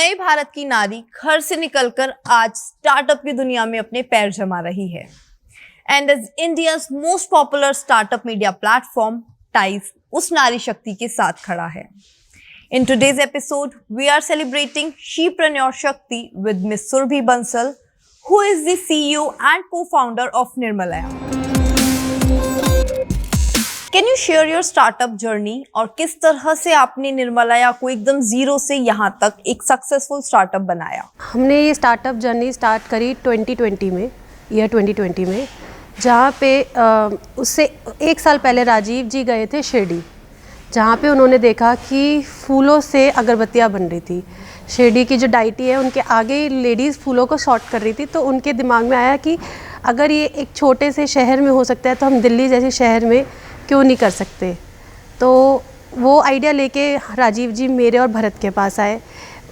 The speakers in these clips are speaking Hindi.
नए भारत की नारी घर से निकलकर आज स्टार्टअप की दुनिया में अपने पैर जमा रही है। And as India's most popular startup media platform TICE उस नारी शक्ति के साथ खड़ा है। In today's episode, we are celebrating Shepreneur Shakti with Ms. Surbhi Bansal, who is the CEO and co-founder of Nirmalaya. Can you share your startup journey और किस तरह से आपने निर्मलया को एकदम जीरो से यहाँ तक एक सक्सेसफुल स्टार्टअप बनाया? हमने ये स्टार्टअप जर्नी स्टार्ट करी 2020 में, ईयर 2020 में, जहाँ पे उससे एक साल पहले राजीव जी गए थे शिरडी, जहाँ पे उन्होंने देखा कि फूलों से अगरबत्तियाँ बन रही थी। शिरडी की जो डाइटी है उनके आगे लेडीज़ फूलों को शॉर्ट कर रही थी, तो उनके दिमाग में आया कि अगर ये एक छोटे से शहर में हो सकता है तो हम दिल्ली जैसे शहर में क्यों नहीं कर सकते। तो वो आइडिया लेके राजीव जी मेरे और भरत के पास आए।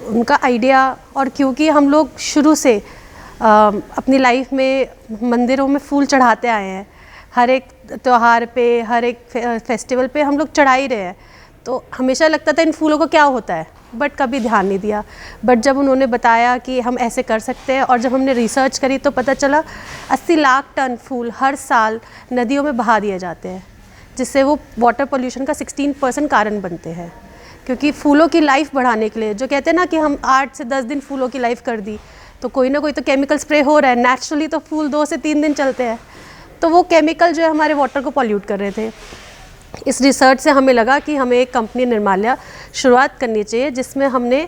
उनका आइडिया, और क्योंकि हम लोग शुरू से अपनी लाइफ में मंदिरों में फूल चढ़ाते आए हैं, हर एक त्यौहार पे, हर एक फेस्टिवल पे हम लोग चढ़ा ही रहे हैं, तो हमेशा लगता था इन फूलों को क्या होता है, बट कभी ध्यान नहीं दिया। बट जब उन्होंने बताया कि हम ऐसे कर सकते हैं, और जब हमने रिसर्च करी तो पता चला 80 लाख टन फूल हर साल नदियों में बहा दिए जाते हैं, जिससे वो वाटर पोल्यूशन का 16% कारण बनते हैं। क्योंकि फूलों की लाइफ बढ़ाने के लिए, जो कहते हैं ना कि हम 8 से 10 दिन फूलों की लाइफ कर दी, तो कोई ना कोई तो केमिकल स्प्रे हो रहा है। नेचुरली तो फूल 2 से 3 दिन चलते हैं, तो वो केमिकल जो है हमारे वाटर को पॉल्यूट कर रहे थे। इस रिसर्च से हमें लगा कि हमें एक कंपनी निर्माल्या शुरुआत करनी चाहिए, जिसमें हमने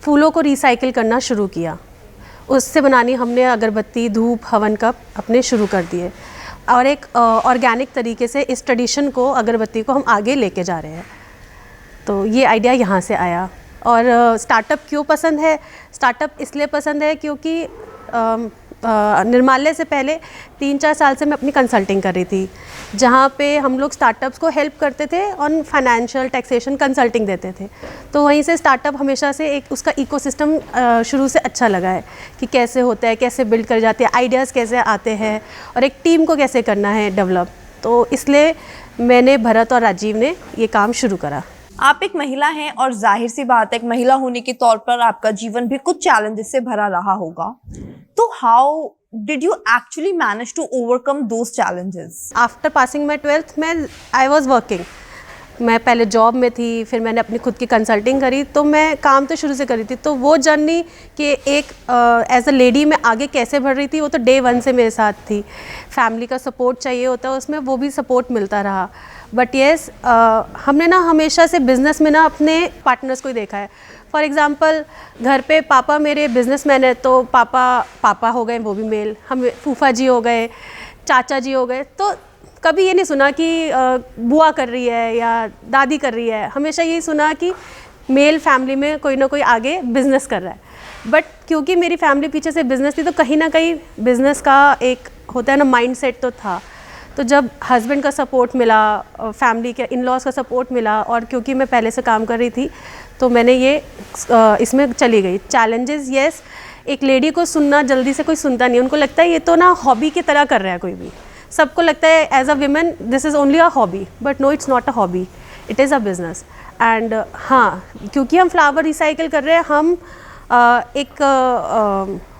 फूलों को रिसाइकिल करना शुरू किया। उससे बनानी हमने अगरबत्ती, धूप, हवन कप अपने शुरू कर दिए, और एक ऑर्गेनिक तरीके से इस ट्रेडिशन को, अगरबत्ती को हम आगे लेके जा रहे हैं। तो ये आइडिया यहाँ से आया। और स्टार्टअप क्यों पसंद है? स्टार्टअप इसलिए पसंद है क्योंकि निर्माल्य से पहले 3-4 साल से मैं अपनी कंसल्टिंग कर रही थी, जहाँ पे हम लोग स्टार्टअप्स को हेल्प करते थे, ऑन फाइनेंशियल, टैक्सेशन कंसल्टिंग देते थे। तो वहीं से स्टार्टअप हमेशा से एक उसका इकोसिस्टम शुरू से अच्छा लगा है कि कैसे होता है, कैसे बिल्ड कर जाते हैं, आइडियाज़ कैसे आते हैं, और एक टीम को कैसे करना है डेवलप। तो इसलिए मैंने, भरत और राजीव ने ये काम शुरू करा। आप एक महिला हैं और जाहिर सी बात है, एक महिला होने के तौर पर आपका जीवन भी कुछ चैलेंजेस से भरा रहा होगा। तो how did you actually manage to overcome those challenges? After passing my 12th में आई वॉज वर्किंग। मैं पहले जॉब में थी, फिर मैंने अपनी खुद की कंसल्टिंग करी, तो मैं काम तो शुरू से करी थी। तो वो जर्नी कि एक एज अ लेडी मैं आगे कैसे बढ़ रही थी, वो तो डे 1 से मेरे साथ थी। फैमिली का सपोर्ट चाहिए होता है उसमें, वो भी सपोर्ट मिलता रहा। बट येस, हमने ना हमेशा से बिज़नेस में ना अपने पार्टनर्स को ही देखा है। फॉर एग्ज़ाम्पल, घर पे पापा मेरे बिजनेसमैन है, तो पापा हो गए, वो भी मेल, हम फूफा जी हो गए, चाचा जी हो गए, तो कभी ये नहीं सुना कि बुआ कर रही है या दादी कर रही है। हमेशा यही सुना कि मेल फैमिली में कोई ना कोई आगे बिज़नेस कर रहा है। बट क्योंकि मेरी फैमिली पीछे से बिज़नेस थी, तो कहीं ना कहीं बिज़नेस का एक होता है ना माइंडसेट तो था। तो जब हस्बैंड का सपोर्ट मिला, फैमिली के इन-लॉज़ का सपोर्ट मिला, और क्योंकि मैं पहले से काम कर रही थी, तो मैंने ये इसमें चली गई। चैलेंजेस, येस, एक लेडी को सुनना जल्दी से कोई सुनता नहीं, उनको लगता है ये तो ना हॉबी की तरह कर रहा है कोई भी। सबको लगता है as a women this is only a hobby, but no, it's not a hobby, it is a business. And हाँ, क्योंकि हम फ्लावर रिसाइकिल कर रहे हैं, हम एक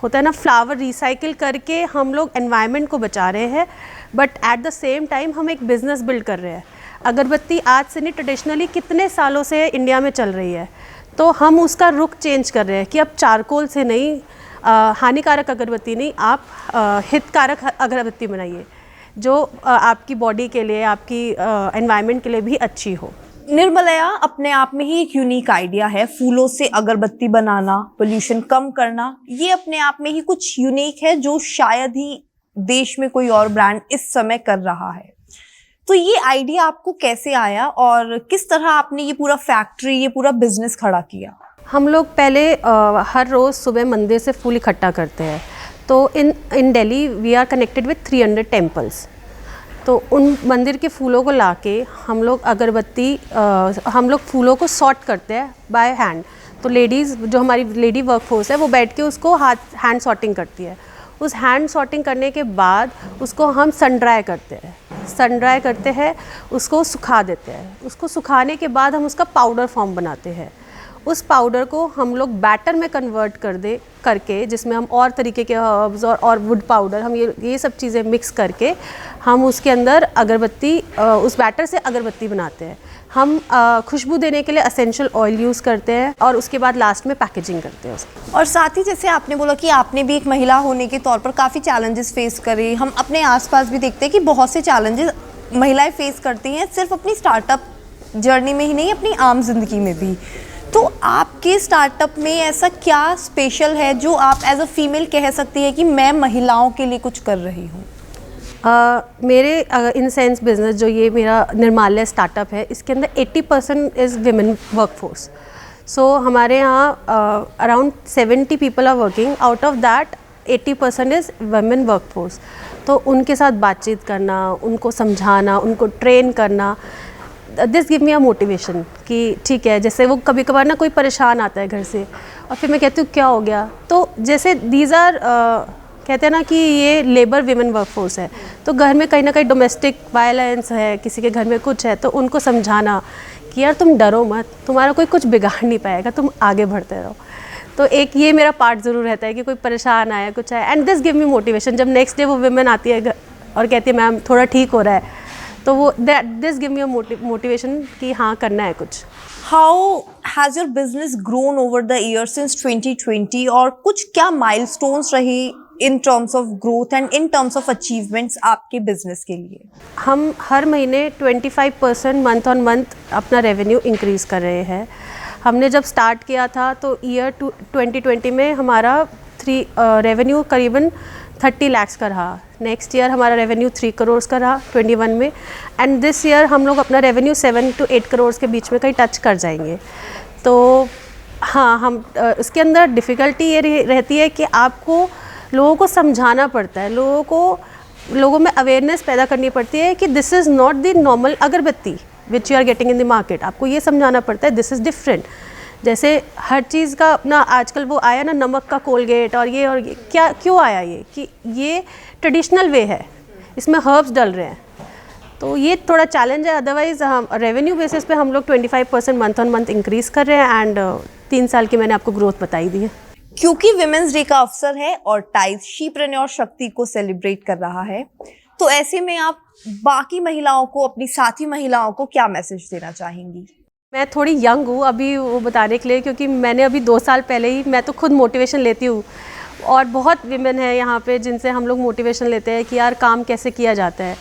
होता है ना, फ्लावर रिसाइकिल करके हम लोग एनवायरनमेंट को बचा रहे हैं, but at the same time हम एक बिज़नेस बिल्ड कर रहे हैं। अगरबत्ती आज से नहीं, ट्रेडिशनली कितने सालों से इंडिया में चल रही है, तो हम उसका रुख चेंज कर रहे हैं कि अब चारकोल से नहीं, हानिकारक अगरबत्ती नहीं, आप हितकारक अगरबत्ती बनाइए, जो आपकी बॉडी के लिए, आपकी एनवायरनमेंट के लिए भी अच्छी हो। निर्मलया अपने आप में ही एक यूनिक आइडिया है। फूलों से अगरबत्ती बनाना, पोल्यूशन कम करना, ये अपने आप में ही कुछ यूनिक है, जो शायद ही देश में कोई और ब्रांड इस समय कर रहा है। तो ये आइडिया आपको कैसे आया और किस तरह आपने ये पूरा फैक्ट्री, ये पूरा बिजनेस खड़ा किया? हम लोग पहले हर रोज़ सुबह मंदिर से फूल इकट्ठा करते हैं। तो in Delhi we are connected with 300 temples. तो उन मंदिर के फूलों को लाके हम लोग अगरबत्ती, हम लोग फूलों को सॉर्ट करते हैं बाय हैंड। तो लेडीज़, जो हमारी लेडी वर्कफोर्स है, वो बैठ के उसको हैंड सॉर्टिंग करती है। उस हैंड सॉर्टिंग करने के बाद उसको हम सन ड्राई करते हैं, उसको सुखा देते हैं। उसको सुखाने के बाद हम उसका पाउडर फॉर्म बनाते हैं। उस पाउडर को हम लोग बैटर में कन्वर्ट करके जिसमें हम और तरीके के हर्ब्स और वुड पाउडर, हम ये सब चीज़ें मिक्स करके हम उसके अंदर अगरबत्ती, उस बैटर से अगरबत्ती बनाते हैं। हम खुशबू देने के लिए एसेंशियल ऑयल यूज़ करते हैं और उसके बाद लास्ट में पैकेजिंग करते हैं उसकी। और साथ ही जैसे आपने बोला कि आपने भी एक महिला होने के तौर पर काफ़ी चैलेंजेस फेस करे, हम अपने आसपास भी देखते हैं कि बहुत से चैलेंजेस महिलाएं फेस करती हैं, सिर्फ अपनी स्टार्टअप जर्नी में ही नहीं, अपनी आम जिंदगी में भी। तो आपके स्टार्टअप में ऐसा क्या स्पेशल है जो आप एज अ फीमेल कह सकती है कि मैं महिलाओं के लिए कुछ कर रही हूँ? मेरे इन सेंस बिजनेस जो ये मेरा निर्माल्य स्टार्टअप है, इसके अंदर 80% इज़ विमेन वर्कफोर्स। सो हमारे यहाँ around 70 people are working, out of that 80% is women workforce. तो उनके साथ बातचीत करना, उनको समझाना, उनको ट्रेन करना, this give me a motivation कि ठीक है। जैसे वो कभी कभार ना कोई परेशान आता है घर से और फिर मैं कहती हूँ क्या हो गया, तो जैसे दीज आर कहते हैं ना कि ये लेबर विमेन वर्कफोर्स है, तो घर में कहीं ना कहीं डोमेस्टिक वायलेंस है, किसी के घर में कुछ है, तो उनको समझाना कि यार तुम डरो मत, तुम्हारा कोई कुछ बिगाड़ नहीं पाएगा, तुम आगे बढ़ते रहो। तो एक ये मेरा पार्ट ज़रूर रहता है कि कोई परेशान आया कुछ है, and this give me motivation. जब नेक्स्ट डे वो विमेन आती है और कहती है मैम थोड़ा ठीक हो रहा है, तो वो this give me a motivation कि हाँ करना है कुछ। How has your business grown over the years since 2020? और कुछ क्या milestones रही in terms of growth and in terms of achievements आपके business के लिए? हम हर महीने 25% मंथ ऑन मंथ अपना रेवेन्यू इंक्रीज़ कर रहे हैं। हमने जब स्टार्ट किया था तो ईयर 2020 में हमारा रेवेन्यू करीबन 30 लाख्स का रहा। नेक्स्ट ईयर हमारा रेवेन्यू 3 करोड़ का रहा 21 में, एंड दिस ईयर हम लोग अपना रेवेन्यू 7 to 8 करोड़ के बीच में कहीं टच कर जाएंगे। तो हाँ, हम इसके अंदर डिफ़िकल्टी ये रहती है कि आपको लोगों को समझाना पड़ता है, लोगों में अवेयरनेस पैदा करनी पड़ती है कि this is not the normal agarbatti which you are getting in the market. आपको ये समझाना पड़ता है दिस इज़ डिफरेंट। जैसे हर चीज़ का अपना आजकल वो आया ना, नमक का कोलगेट और ये क्या क्यों आया ये कि ये ट्रेडिशनल वे है, इसमें हर्ब्स डल रहे हैं, तो ये थोड़ा चैलेंज है। अदरवाइज़ हम रेवेन्यू बेसिस पे हम लोग 25% मंथ ऑन मंथ इंक्रीज़ कर रहे हैं, एंड 3 साल की मैंने आपको ग्रोथ बताई दी है। क्योंकि विमेंस डे का अवसर है और टाइज शीप्रेन्योर शक्ति को सेलिब्रेट कर रहा है, तो ऐसे में आप बाकी महिलाओं को, अपनी साथी महिलाओं को क्या मैसेज देना चाहेंगी? मैं थोड़ी यंग हूँ अभी वो बताने के लिए, क्योंकि मैंने अभी 2 साल पहले ही, मैं तो खुद मोटिवेशन लेती हूँ और बहुत विमेन है यहाँ पे जिनसे हम लोग मोटिवेशन लेते हैं कि यार काम कैसे किया जाता है।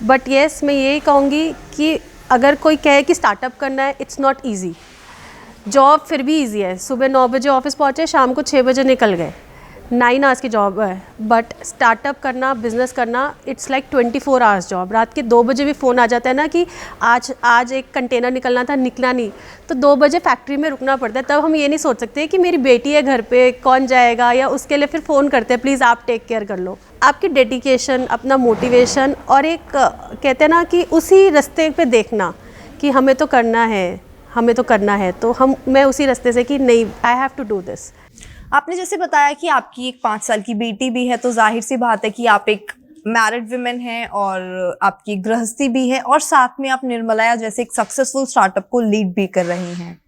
बट येस, मैं यही कहूँगी कि अगर कोई कहे कि स्टार्टअप करना है, इट्स नॉट ईजी। जॉब फिर भी ईजी है, सुबह 9 बजे ऑफिस पहुँचे, शाम को 6 बजे निकल गए, 9 आवर्स की जॉब है। बट स्टार्टअप करना, बिजनेस करना, इट्स लाइक 24 आवर्स जॉब। रात के 2 बजे भी फ़ोन आ जाता है ना कि आज एक कंटेनर निकलना था, निकला नहीं, तो 2 बजे फैक्ट्री में रुकना पड़ता है। तब हम ये नहीं सोच सकते कि मेरी बेटी है घर पे, कौन जाएगा, या उसके लिए फिर फ़ोन करते हैं प्लीज़ आप टेक केयर कर लो। आपकी डेडिकेशन, अपना मोटिवेशन और एक कहते हैं ना कि उसी रास्ते पे देखना कि हमें तो करना है, तो मैं उसी रास्ते से कि नहीं, I have to do this. आपने जैसे बताया कि आपकी एक 5 साल की बेटी भी है, तो जाहिर सी बात है कि आप एक मैरिड विमेन हैं और आपकी गृहस्थी भी है, और साथ में आप निर्मलाया जैसे एक सक्सेसफुल स्टार्टअप को लीड भी कर रही हैं।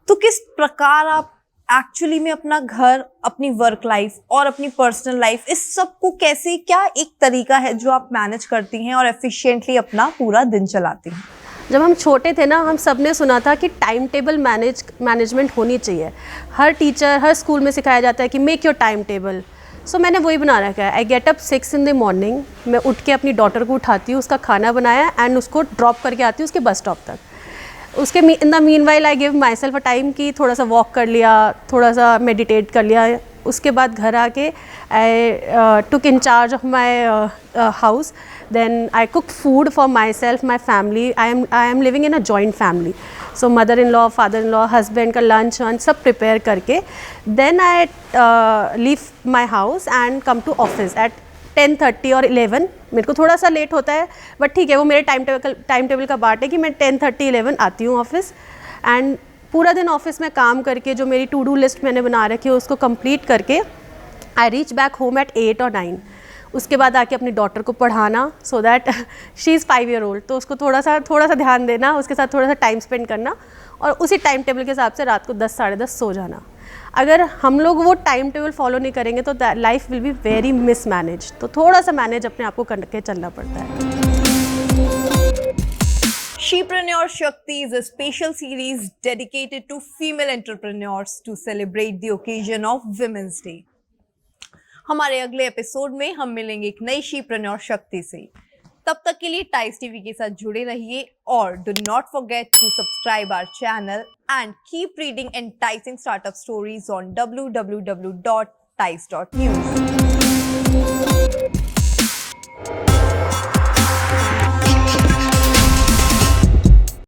तो किस प्रकार आप एक्चुअली में अपना घर, अपनी वर्क लाइफ और अपनी पर्सनल लाइफ, इस सब को कैसे, क्या एक तरीका है जो आप मैनेज करती हैं और एफिशिएंटली अपना पूरा दिन चलाती हैं? जब हम छोटे थे ना, हम सब ने सुना था कि टाइम टेबल मैनेजमेंट होनी चाहिए। हर टीचर, हर स्कूल में सिखाया जाता है कि मेक योर टाइम टेबल। सो मैंने वही बना रखा है। I get up 6 in the morning, मैं उठ के अपनी डॉटर को उठाती हूँ, उसका खाना बनाया एंड उसको ड्रॉप करके आती हूँ उसके बस स्टॉप तक। उसके in the mean while I give my self a time कि थोड़ा सा वॉक कर लिया, थोड़ा सा मेडिटेट कर लिया। उसके बाद घर आके I took in charge of my house, then I cooked food for myself, my family. I am living in a joint family, so mother-in-law, father-in-law, husband का lunch सब prepare करके then I leave my house and come to office at 10:30 और 11। मेरे को थोड़ा सा लेट होता है बट ठीक है, वो मेरे टाइम टेबल का बात है कि मैं 10:30 11 आती हूँ ऑफिस, एंड पूरा दिन ऑफिस में काम करके जो मेरी टू डू लिस्ट मैंने बना रखी है उसको कंप्लीट करके I reach back home at 8 or 9। उसके बाद आके अपनी डॉटर को पढ़ाना, so that she is 5 year old, तो उसको थोड़ा सा ध्यान देना, उसके साथ थोड़ा सा टाइम स्पेंड करना और उसी टाइम टेबल के हिसाब से रात को 10 साढ़े 10 सो जाना। अगर हम लोग वो टाइम टेबल फॉलो नहीं करेंगे तो life will be very mismanage, तो थोड़ा सा मैनेज अपने आप को करके चलना पड़ता है। Shepreneur Shakti is a special series dedicated to female entrepreneurs to celebrate the occasion of Women's Day. हमारे अगले एपिसोड में हम मिलेंगे एक नई शीप्रन्योर शक्ति से। तब तक के लिए टाइस टीवी के साथ जुड़े रहिए और do not forget to subscribe our channel and keep reading enticing startup stories on www.tice.news.